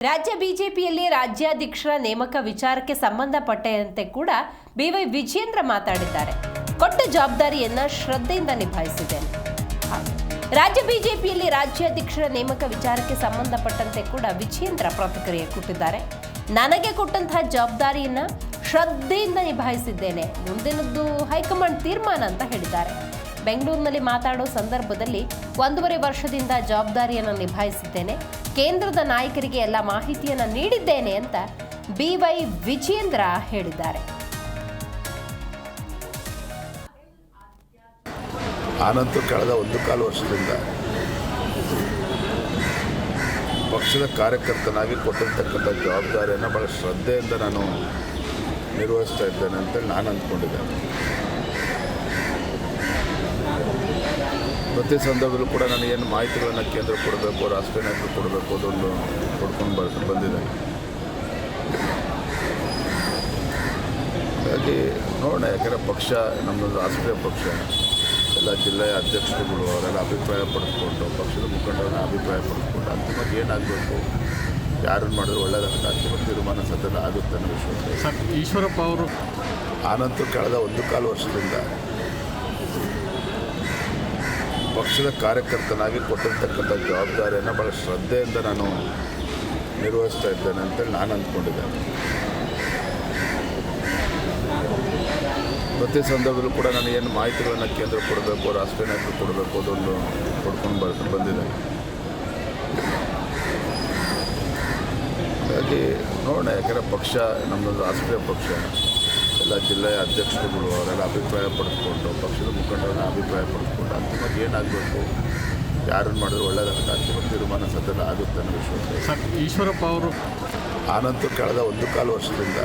ರಾಜ್ಯ ಬಿಜೆಪಿಯಲ್ಲಿ ರಾಜ್ಯಾಧ್ಯಕ್ಷರ ನೇಮಕ ವಿಚಾರಕ್ಕೆ ಸಂಬಂಧಪಟ್ಟಂತೆ ಕೂಡ ಬಿವೈ ವಿಜಯೇಂದ್ರ ಮಾತಾಡಿದ್ದಾರೆ. ಕೊಟ್ಟ ಜವಾಬ್ದಾರಿಯನ್ನ ಶ್ರದ್ಧೆಯಿಂದ ನಿಭಾಯಿಸಿದ್ದೇನೆ. ರಾಜ್ಯ ಬಿಜೆಪಿಯಲ್ಲಿ ರಾಜ್ಯಾಧ್ಯಕ್ಷರ ನೇಮಕ ವಿಚಾರಕ್ಕೆ ಸಂಬಂಧಪಟ್ಟಂತೆ ಕೂಡ ವಿಜಯೇಂದ್ರ ಪ್ರತಿಕ್ರಿಯೆ ಕೊಟ್ಟಿದ್ದಾರೆ. ನನಗೆ ಕೊಟ್ಟಂತಹ ಜವಾಬ್ದಾರಿಯನ್ನ ಶ್ರದ್ಧೆಯಿಂದ ನಿಭಾಯಿಸಿದ್ದೇನೆ, ಮುಂದಿನದ್ದು ಹೈಕಮಾಂಡ್ ತೀರ್ಮಾನ ಅಂತ ಹೇಳಿದ್ದಾರೆ. ಬೆಂಗಳೂರಿನಲ್ಲಿ ಮಾತಾಡೋ ಸಂದರ್ಭದಲ್ಲಿ 1.5 ವರ್ಷದಿಂದ ಜವಾಬ್ದಾರಿಯನ್ನು ನಿಭಾಯಿಸಿದ್ದೇನೆ, ಕೇಂದ್ರದ ನಾಯಕರಿಗೆ ಎಲ್ಲ ಮಾಹಿತಿಯನ್ನು ನೀಡಿದ್ದೇನೆ ಅಂತ ಬಿವೈ ವಿಜಯೇಂದ್ರ ಹೇಳಿದ್ದಾರೆ. ಆನಂತರ ಕಳೆದ 1.25 ವರ್ಷದಿಂದ ಪಕ್ಷದ ಕಾರ್ಯಕರ್ತನಾಗಿ ಕೊಟ್ಟಿರ್ತಕ್ಕಂಥ ಜವಾಬ್ದಾರಿಯನ್ನು ಭಾಳ ಶ್ರದ್ಧೆಯಿಂದ ನಾನು ನಿರ್ವಹಿಸ್ತಾ ಇದ್ದೇನೆ ಅಂತೇಳಿ ನಾನು ಅಂದ್ಕೊಂಡಿದ್ದೇನೆ. ಪ್ರತಿ ಸಂದರ್ಭದಲ್ಲೂ ಕೂಡ ನಾನು ಏನು ಮಾಹಿತಿಗಳನ್ನು ಕೇಂದ್ರ ಕೊಡಬೇಕು, ರಾಷ್ಟ್ರೀಯ ನಾಯಕರು ಕೊಡಬೇಕು, ಅದೊಂದು ಕೊಡ್ಕೊಂಡು ಬಂದಿದೆ. ಹಾಗಾಗಿ ನೋಡೋಣ, ಯಾಕಂದರೆ ಪಕ್ಷ ನಮ್ಮದೊಂದು ರಾಷ್ಟ್ರೀಯ ಪಕ್ಷ, ಎಲ್ಲ ಜಿಲ್ಲೆಯ ಅಧ್ಯಕ್ಷರುಗಳು ಅವರೆಲ್ಲ ಅಭಿಪ್ರಾಯ ಪಡೆದುಕೊಂಡು, ಪಕ್ಷದ ಮುಖಂಡರನ್ನ ಅಭಿಪ್ರಾಯ ಪಡೆದುಕೊಂಡು ಅಂತಿಮವಾಗಿ ಏನಾಗಬೇಕು, ಯಾರನ್ನು ಮಾಡಿದ್ರು ಒಳ್ಳೆಯದಾಗುತ್ತೆ, ಅಂತಿಮ ತೀರ್ಮಾನ ಸದ್ಯದ ಆಗುತ್ತೆ ಅನ್ನೋ ವಿಷಯ. ಸರ್, ಈಶ್ವರಪ್ಪ ಅವರು ಆನಂತರ ಕಳೆದ 1.25 ವರ್ಷದಿಂದ ಪಕ್ಷದ ಕಾರ್ಯಕರ್ತನಾಗಿ ಕೊಟ್ಟಿರ್ತಕ್ಕಂಥ ಜವಾಬ್ದಾರಿಯನ್ನು ಭಾಳ ಶ್ರದ್ಧೆಯಿಂದ ನಾನು ನಿರ್ವಹಿಸ್ತಾ ಇದ್ದೇನೆ ಅಂತೇಳಿ ನಾನು ಅಂದ್ಕೊಂಡಿದ್ದೇನೆ. ಪ್ರತಿ ಸಂದರ್ಭದಲ್ಲೂ ಕೂಡ ನಾನು ಏನು ಮಾಹಿತಿಗಳನ್ನು ಕೇಂದ್ರ ಕೊಡಬೇಕು, ರಾಷ್ಟ್ರೀಯ ನಾಯಕರು ಕೊಡಬೇಕು, ಅದೊಂದು ಕೊಡ್ಕೊಂಡು ಬಂದಿದೆ. ಹಾಗಾಗಿ ನೋಡೋಣ, ಯಾಕಂದರೆ ಪಕ್ಷ ನಮ್ಮದೊಂದು ರಾಷ್ಟ್ರೀಯ ಪಕ್ಷ, ಎಲ್ಲ ಜಿಲ್ಲೆಯ ಅಧ್ಯಕ್ಷರುಗಳು ಅವರೆಲ್ಲ ಅಭಿಪ್ರಾಯ ಪಡೆದುಕೊಂಡು, ಪಕ್ಷದ ಮುಖಂಡರನ್ನ ಅಭಿಪ್ರಾಯ ಪಡೆದುಕೊಂಡು ಅಂತಿಮವಾಗಿ ಏನಾಗಬೇಕು, ಯಾರನ್ನು ಮಾಡಿದ್ರು ಒಳ್ಳೆಯದಾಗುತ್ತೆ, ಅಂತಿಮ ತೀರ್ಮಾನ ಸದ್ಯದ ಆಗುತ್ತೆ ಅನ್ನೋ ವಿಷಯ. ಸರ್, ಈಶ್ವರಪ್ಪ ಅವರು ಆನಂತರ ಕಳೆದ 1.25 ವರ್ಷದಿಂದ